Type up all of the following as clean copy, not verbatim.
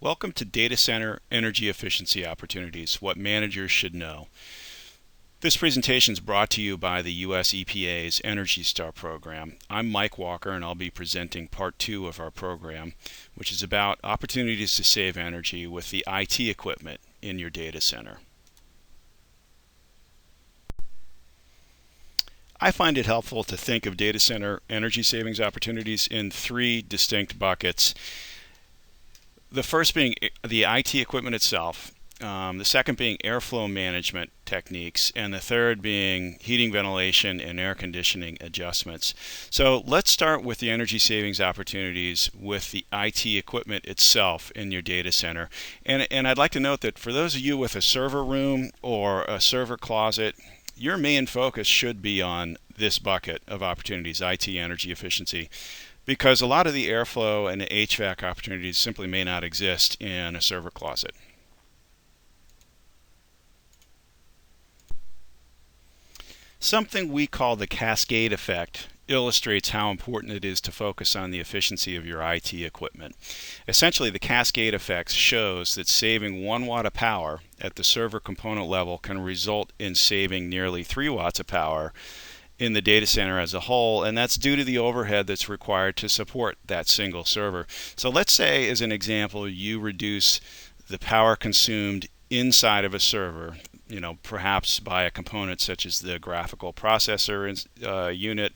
Welcome to Data Center Energy Efficiency Opportunities, what managers should know. This presentation is brought to you by the U.S. EPA's Energy Star program. I'm Mike Walker and I'll be presenting part 2 of our program, which is about opportunities to save energy with the IT equipment in your data center. I find it helpful to think of data center energy savings opportunities in 3 distinct buckets. The first being the IT equipment itself, the second being airflow management techniques, and the third being heating, ventilation, and air conditioning adjustments. So let's start with the energy savings opportunities with the IT equipment itself in your data center. And I'd like to note that for those of you with a server room or a server closet, your main focus should be on this bucket of opportunities, IT energy efficiency, because a lot of the airflow and the HVAC opportunities simply may not exist in a server closet. Something we call the cascade effect illustrates how important it is to focus on the efficiency of your IT equipment. Essentially, the cascade effect shows that saving 1 watt of power at the server component level can result in saving nearly 3 watts of power in the data center as a whole, and that's due to the overhead that's required to support that single server. So let's say, as an example, you reduce the power consumed inside of a server, perhaps by a component such as the graphical processor unit,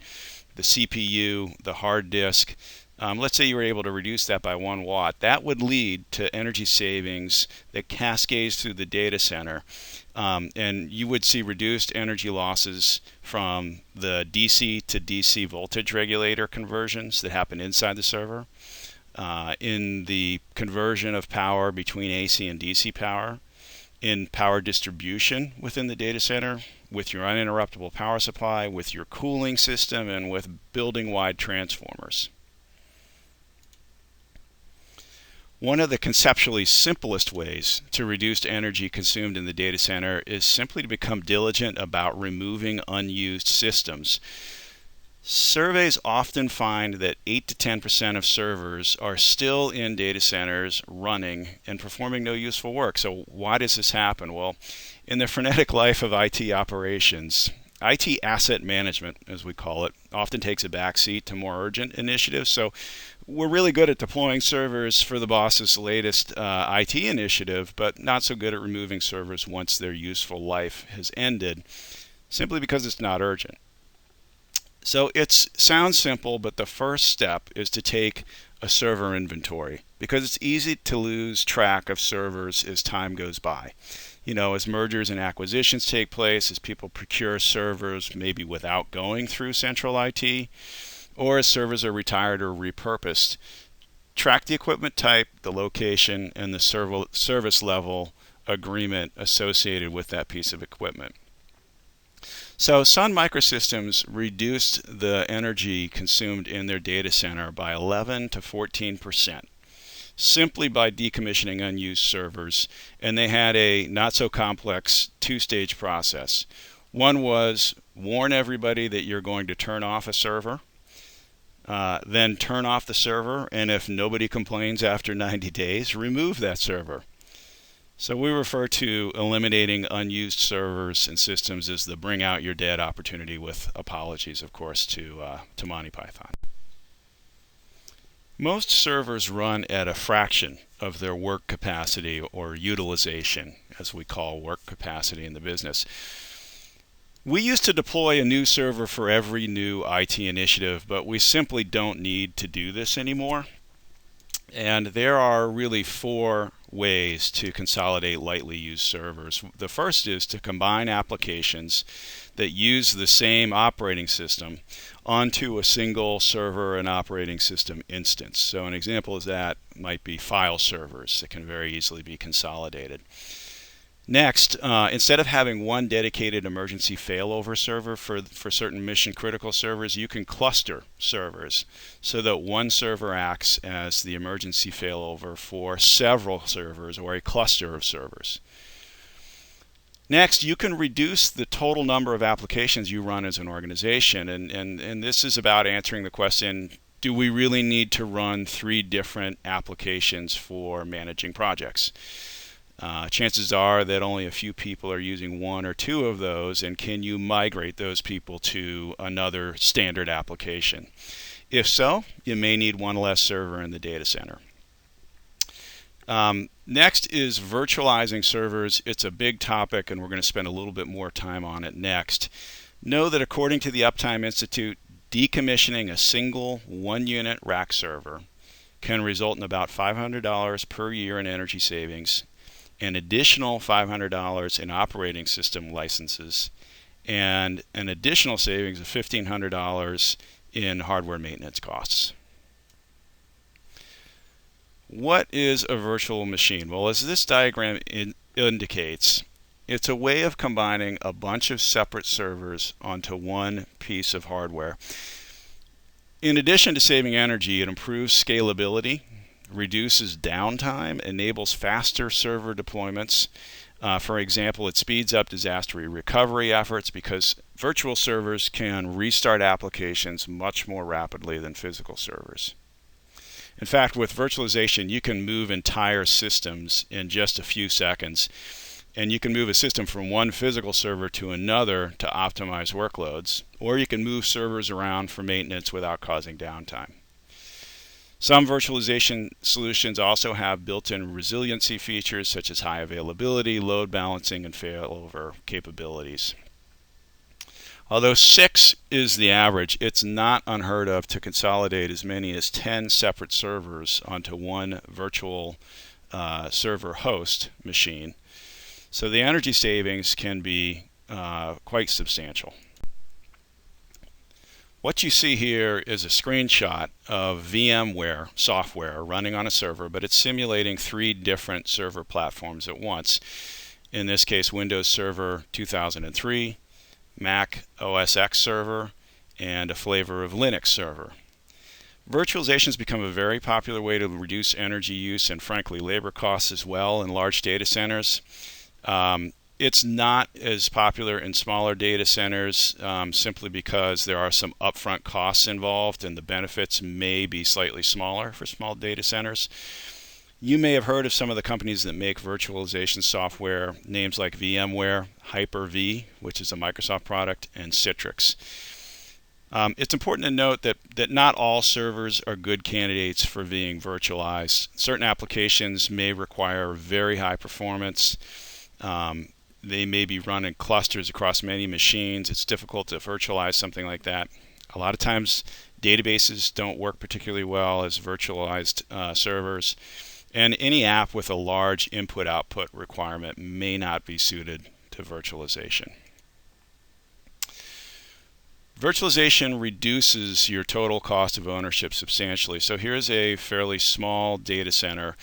the CPU, the hard disk. Let's say you were able to reduce that by 1 watt. That would lead to energy savings that cascades through the data center. And you would see reduced energy losses from the DC to DC voltage regulator conversions that happen inside the server, in the conversion of power between AC and DC power, in power distribution within the data center, with your uninterruptible power supply, with your cooling system, and with building-wide transformers. One of the conceptually simplest ways to reduce energy consumed in the data center is simply to become diligent about removing unused systems. Surveys often find that 8 to 10% of servers are still in data centers running and performing no useful work. So why does this happen? Well, in the frenetic life of IT operations, IT asset management, as we call it, often takes a backseat to more urgent initiatives. So we're really good at deploying servers for the boss's latest IT initiative, but not so good at removing servers once their useful life has ended, simply because it's not urgent. So it sounds simple, but the first step is to take a server inventory, because it's easy to lose track of servers as time goes by. As mergers and acquisitions take place, as people procure servers maybe without going through central IT, or as servers are retired or repurposed. Track the equipment type, the location, and the service level agreement associated with that piece of equipment. So Sun Microsystems reduced the energy consumed in their data center by 11 to 14%, simply by decommissioning unused servers, and they had a not so complex 2-stage process. One was warn everybody that you're going to turn off a server, then turn off the server, and if nobody complains after 90 days, remove that server. So we refer to eliminating unused servers and systems as the bring out your dead opportunity, with apologies, of course, to Monty Python. Most servers run at a fraction of their work capacity, or utilization, as we call work capacity in the business. We used to deploy a new server for every new IT initiative, but we simply don't need to do this anymore. And there are really 4 ways to consolidate lightly used servers. The first is to combine applications that use the same operating system onto a single server and operating system instance. So an example of that might be file servers that can very easily be consolidated. Next, instead of having one dedicated emergency failover server for certain mission critical servers, you can cluster servers so that one server acts as the emergency failover for several servers or a cluster of servers. Next, you can reduce the total number of applications you run as an organization, and this is about answering the question, do we really need to run 3 different applications for managing projects? Chances are that only a few people are using 1 or 2 of those, and can you migrate those people to another standard application? If so, you may need one less server in the data center. Next is virtualizing servers. It's a big topic, and we're going to spend a little bit more time on it next. Know that according to the Uptime Institute, decommissioning a single 1-unit rack server can result in about $500 per year in energy savings, an additional $500 in operating system licenses, and an additional savings of $1,500 in hardware maintenance costs. What is a virtual machine? Well, as this diagram indicates, it's a way of combining a bunch of separate servers onto one piece of hardware. In addition to saving energy, it improves scalability, reduces downtime, enables faster server deployments. For example, it speeds up disaster recovery efforts because virtual servers can restart applications much more rapidly than physical servers. In fact, with virtualization, you can move entire systems in just a few seconds. And you can move a system from one physical server to another to optimize workloads, or you can move servers around for maintenance without causing downtime. Some virtualization solutions also have built-in resiliency features such as high availability, load balancing, and failover capabilities. Although 6 is the average, it's not unheard of to consolidate as many as 10 separate servers onto one virtual server host machine. So the energy savings can be quite substantial. What you see here is a screenshot of VMware software running on a server, but it's simulating 3 different server platforms at once. In this case, Windows Server 2003, Mac OS X server, and a flavor of Linux server. Virtualization has become a very popular way to reduce energy use and, frankly, labor costs as well in large data centers. It's not as popular in smaller data centers simply because there are some upfront costs involved and the benefits may be slightly smaller for small data centers. You may have heard of some of the companies that make virtualization software, names like VMware, Hyper-V, which is a Microsoft product, and Citrix. It's important to note that not all servers are good candidates for being virtualized. Certain applications may require very high performance. They may be run in clusters across many machines. It's difficult to virtualize something like that. A lot of times databases don't work particularly well as virtualized servers, and any app with a large input-output requirement may not be suited to virtualization. Virtualization reduces your total cost of ownership substantially. So here's a fairly small data center.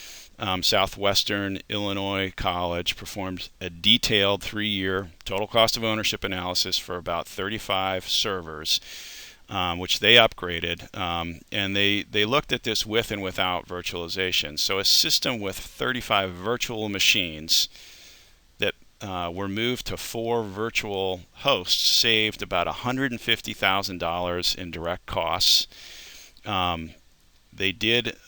Southwestern Illinois College performed a detailed 3-year total cost of ownership analysis for about 35 servers, which they upgraded, and they looked at this with and without virtualization. So a system with 35 virtual machines that were moved to 4 virtual hosts saved about $150,000 in direct costs. They did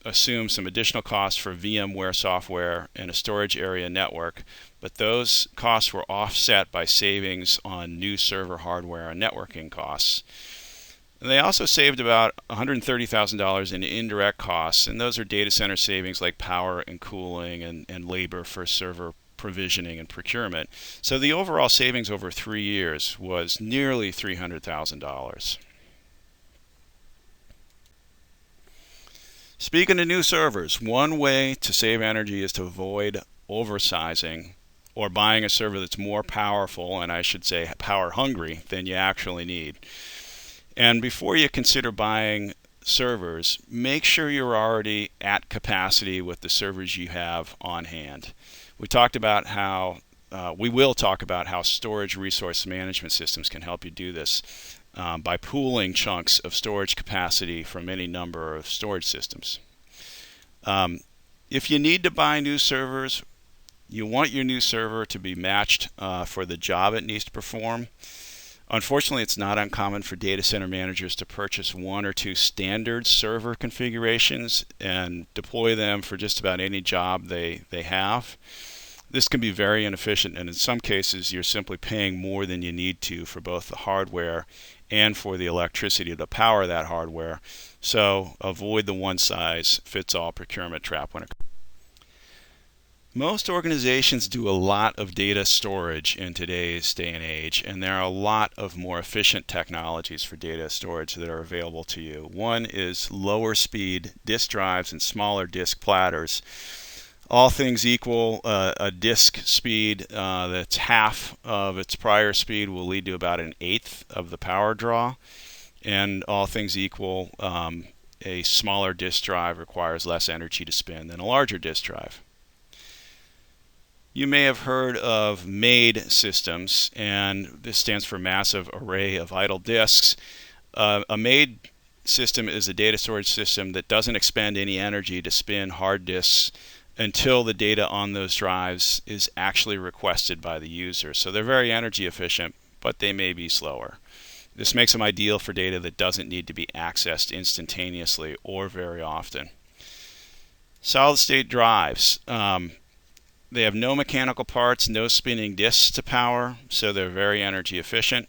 assume some additional costs for VMware software and a storage area network, but those costs were offset by savings on new server hardware and networking costs. And they also saved about $130,000 in indirect costs, and those are data center savings like power and cooling and labor for server provisioning and procurement. So the overall savings over 3 years was nearly $300,000. Speaking of new servers, one way to save energy is to avoid oversizing or buying a server that's more powerful, and I should say power hungry, than you actually need. And before you consider buying servers, make sure you're already at capacity with the servers you have on hand. We will talk about how storage resource management systems can help you do this by pooling chunks of storage capacity from any number of storage systems. If you need to buy new servers, you want your new server to be matched for the job it needs to perform. Unfortunately, it's not uncommon for data center managers to purchase one or two standard server configurations and deploy them for just about any job they have. This can be very inefficient, and in some cases you're simply paying more than you need to for both the hardware and for the electricity to power that hardware. So avoid the one-size-fits-all procurement trap when it comes. Most organizations do a lot of data storage in today's day and age, and there are a lot of more efficient technologies for data storage that are available to you. One is lower speed disk drives and smaller disk platters. All things equal, a disk speed that's half of its prior speed will lead to about an eighth of the power draw, and all things equal, a smaller disk drive requires less energy to spin than a larger disk drive. You may have heard of MAID systems, and this stands for Massive Array of Idle Disks. A MAID system is a data storage system that doesn't expend any energy to spin hard disks until the data on those drives is actually requested by the user. So they're very energy efficient, but they may be slower. This makes them ideal for data that doesn't need to be accessed instantaneously or very often. Solid-state drives. They have no mechanical parts, no spinning disks to power, so they're very energy efficient.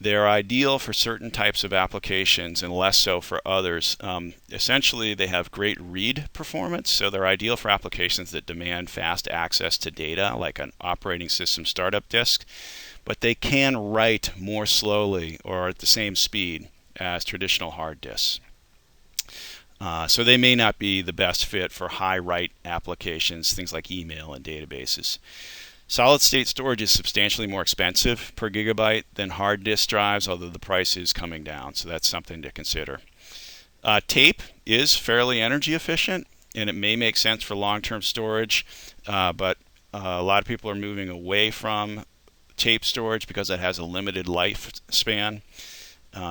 They're ideal for certain types of applications and less so for others. Essentially, they have great read performance, so they're ideal for applications that demand fast access to data, like an operating system startup disk, but they can write more slowly or at the same speed as traditional hard disks. So they may not be the best fit for high write applications, things like email and databases. Solid state storage is substantially more expensive per gigabyte than hard disk drives, although the price is coming down, so that's something to consider. Tape is fairly energy efficient, and it may make sense for long-term storage, but a lot of people are moving away from tape storage because it has a limited lifespan,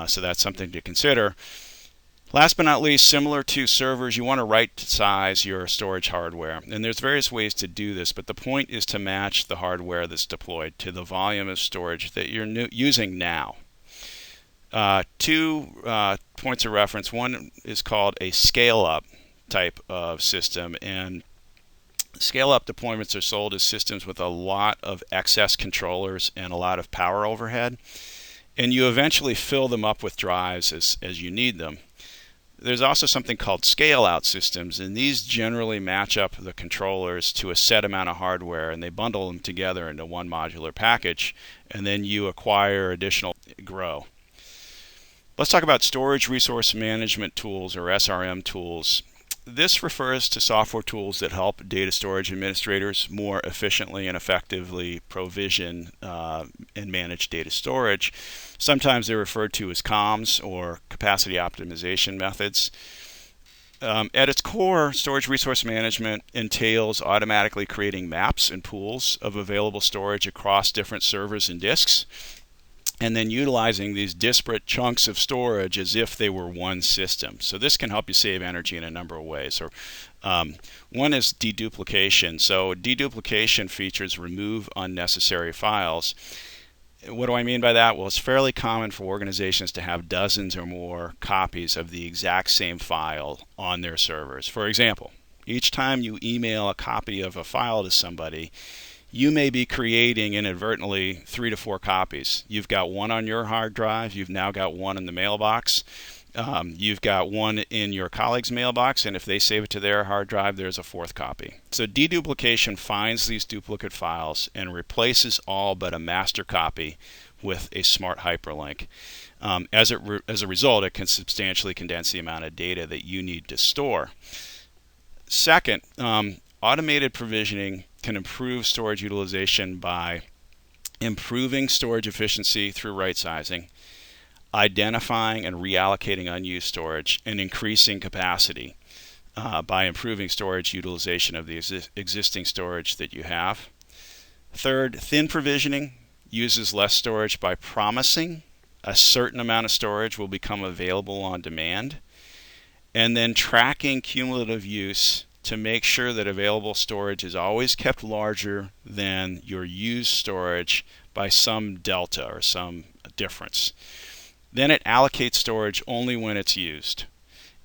so that's something to consider. Last but not least, similar to servers, you want to right size your storage hardware. And there's various ways to do this, but the point is to match the hardware that's deployed to the volume of storage that you're using now. Two points of reference. One is called a scale-up type of system, and scale-up deployments are sold as systems with a lot of excess controllers and a lot of power overhead, and you eventually fill them up with drives as you need them. There's also something called scale-out systems, and these generally match up the controllers to a set amount of hardware, and they bundle them together into one modular package, and then you acquire additional grow. Let's talk about storage resource management tools, or SRM tools. This refers to software tools that help data storage administrators more efficiently and effectively provision and manage data storage. Sometimes they're referred to as COMs, or capacity optimization methods. At its core, storage resource management entails automatically creating maps and pools of available storage across different servers and disks, and then utilizing these disparate chunks of storage as if they were one system. So this can help you save energy in a number of ways. One is deduplication. So deduplication features remove unnecessary files. What do I mean by that? Well, it's fairly common for organizations to have dozens or more copies of the exact same file on their servers. For example, each time you email a copy of a file to somebody, you may be creating inadvertently 3 to 4 copies. You've got one on your hard drive, you've now got one in the mailbox, you've got one in your colleague's mailbox, and if they save it to their hard drive, there's a 4th copy. So deduplication finds these duplicate files and replaces all but a master copy with a smart hyperlink. As a result, it can substantially condense the amount of data that you need to store. Second, automated provisioning can improve storage utilization by improving storage efficiency through right sizing, identifying and reallocating unused storage, and increasing capacity by improving storage utilization of the existing storage that you have. Third, thin provisioning uses less storage by promising a certain amount of storage will become available on demand, and then tracking cumulative use to make sure that available storage is always kept larger than your used storage by some delta or some difference. Then it allocates storage only when it's used.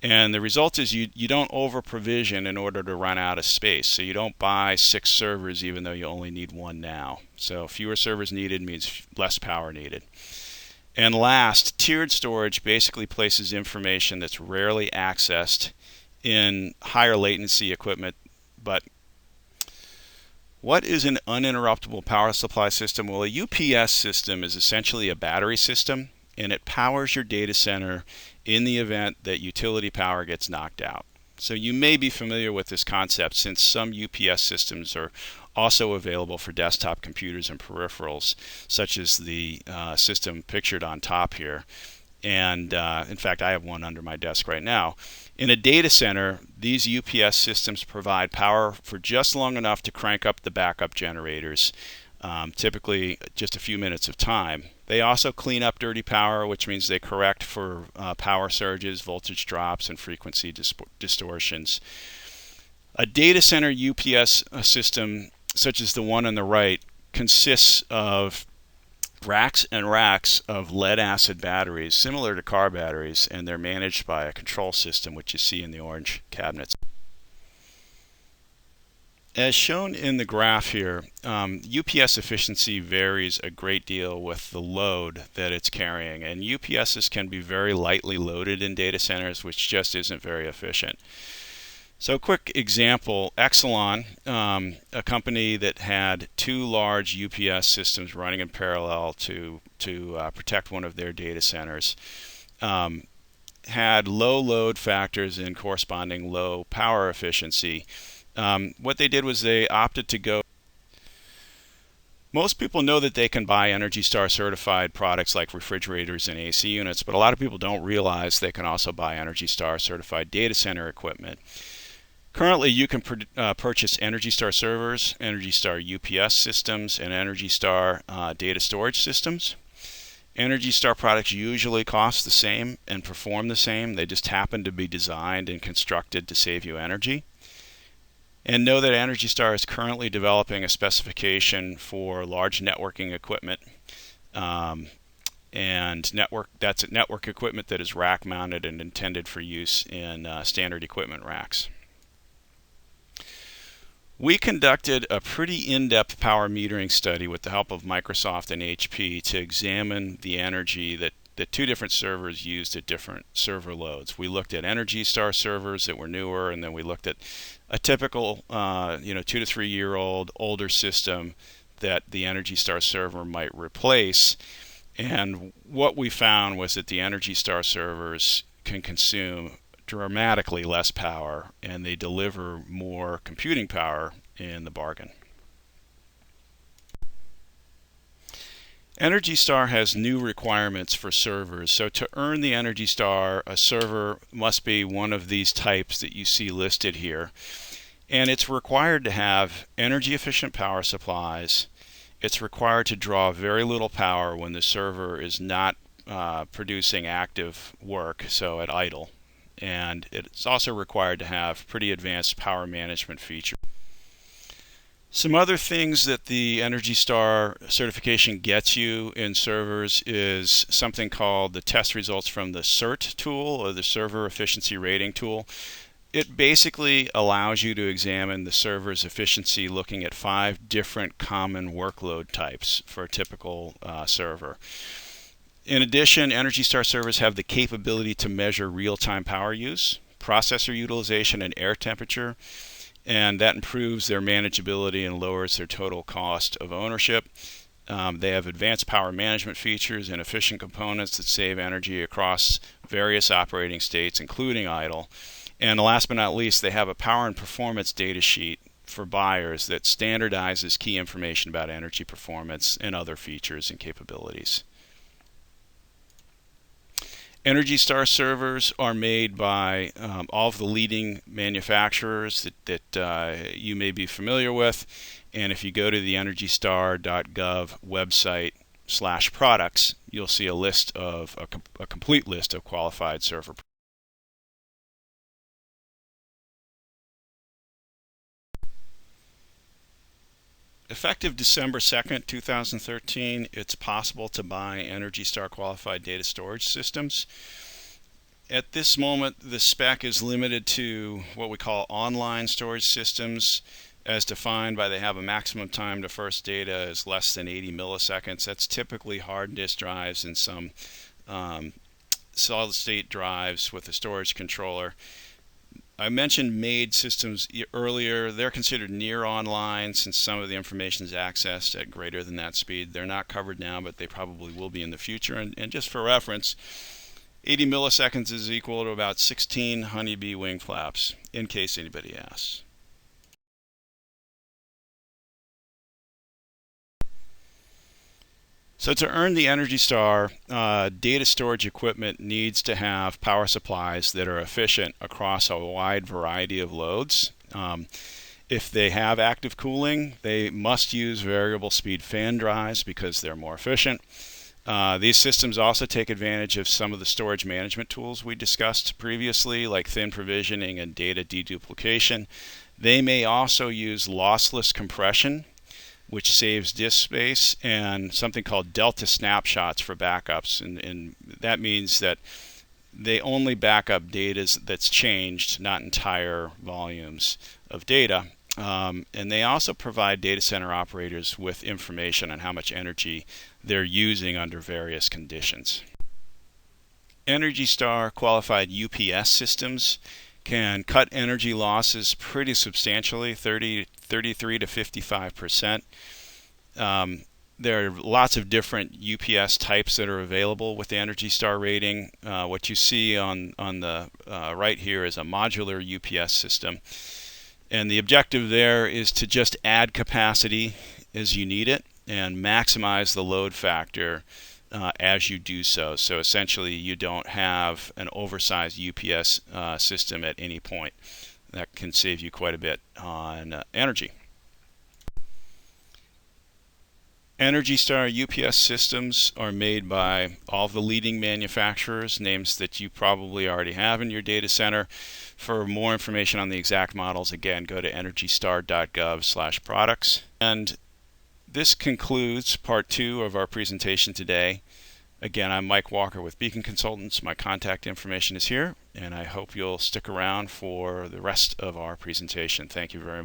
And the result is you don't over-provision in order to run out of space. So you don't buy 6 servers even though you only need 1 now. So fewer servers needed means less power needed. And last, tiered storage basically places information that's rarely accessed in higher latency equipment. But what is an uninterruptible power supply system? Well, a UPS system is essentially a battery system, and it powers your data center in the event that utility power gets knocked out. So you may be familiar with this concept since some UPS systems are also available for desktop computers and peripherals, such as the system pictured on top here. And in fact, I have one under my desk right now. In a data center, these UPS systems provide power for just long enough to crank up the backup generators, typically just a few minutes of time. They also clean up dirty power, which means they correct for power surges, voltage drops, and frequency distortions. A data center UPS system, such as the one on the right, consists of racks and racks of lead-acid batteries, similar to car batteries, and they're managed by a control system, which you see in the orange cabinets. As shown in the graph here, UPS efficiency varies a great deal with the load that it's carrying, and UPSs can be very lightly loaded in data centers, which just isn't very efficient. So a quick example, Exelon, a company that had 2 large UPS systems running in parallel to protect one of their data centers, had low load factors and corresponding low power efficiency. What they did was they opted to go. Most people know that they can buy ENERGY STAR certified products like refrigerators and AC units, but a lot of people don't realize they can also buy ENERGY STAR certified data center equipment. Currently, you can purchase ENERGY STAR servers, ENERGY STAR UPS systems, and ENERGY STAR data storage systems. ENERGY STAR products usually cost the same and perform the same. They just happen to be designed and constructed to save you energy. And know that ENERGY STAR is currently developing a specification for large networking equipment. That's network equipment that is rack mounted and intended for use in standard equipment racks. We conducted a pretty in-depth power metering study with the help of Microsoft and HP to examine the energy that 2 different servers used at different server loads. We looked at ENERGY STAR servers that were newer, and then we looked at a typical 2 to 3 year old older system that the ENERGY STAR server might replace. And what we found was that the ENERGY STAR servers can consume dramatically less power, and they deliver more computing power in the bargain. ENERGY STAR has new requirements for servers. So to earn the ENERGY STAR, a server must be one of these types that you see listed here. And it's required to have energy efficient power supplies. It's required to draw very little power when the server is not producing active work, so at idle. And it's also required to have pretty advanced power management features. Some other things that the ENERGY STAR certification gets you in servers is something called the test results from the CERT tool, or the server efficiency rating tool. It basically allows you to examine the server's efficiency looking at 5 different common workload types for a typical server. In addition, ENERGY STAR servers have the capability to measure real-time power use, processor utilization, and air temperature, and that improves their manageability and lowers their total cost of ownership. They have advanced power management features and efficient components that save energy across various operating states, including idle. And last but not least, they have a power and performance data sheet for buyers that standardizes key information about energy performance and other features and capabilities. ENERGY STAR servers are made by all of the leading manufacturers that you may be familiar with. And if you go to the energystar.gov website /products, you'll see a list of a complete list of qualified server. Effective December 2nd, 2013, it's possible to buy Energy Star qualified data storage systems. At this moment, the spec is limited to what we call online storage systems, as defined by they have a maximum time to first data is less than 80 milliseconds. That's typically hard disk drives and some solid state drives with a storage controller. I mentioned MAID systems earlier. They're considered near online since some of the information is accessed at greater than that speed. They're not covered now, but they probably will be in the future. And just for reference, 80 milliseconds is equal to about 16 honeybee wing flaps, in case anybody asks. So to earn the Energy Star, data storage equipment needs to have power supplies that are efficient across a wide variety of loads. If they have active cooling, they must use variable speed fan drives because they're more efficient. These systems also take advantage of some of the storage management tools we discussed previously, like thin provisioning and data deduplication. They may also use lossless compression, which saves disk space, and something called delta snapshots for backups. And that means that they only back up data that's changed, not entire volumes of data. And they also provide data center operators with information on how much energy they're using under various conditions. Energy Star qualified UPS systems can cut energy losses pretty substantially, 33 to 55%. There are lots of different UPS types that are available with the Energy Star rating. What you see on the right here is a modular UPS system. And the objective there is to just add capacity as you need it and maximize the load factor as you do so. So essentially you don't have an oversized UPS system at any point. That can save you quite a bit on energy. Energy Star UPS systems are made by all the leading manufacturers, names that you probably already have in your data center. For more information on the exact models, again, go to energystar.gov/products. And this concludes part 2 of our presentation today. Again, I'm Mike Walker with Beacon Consultants. My contact information is here, and I hope you'll stick around for the rest of our presentation. Thank you very much.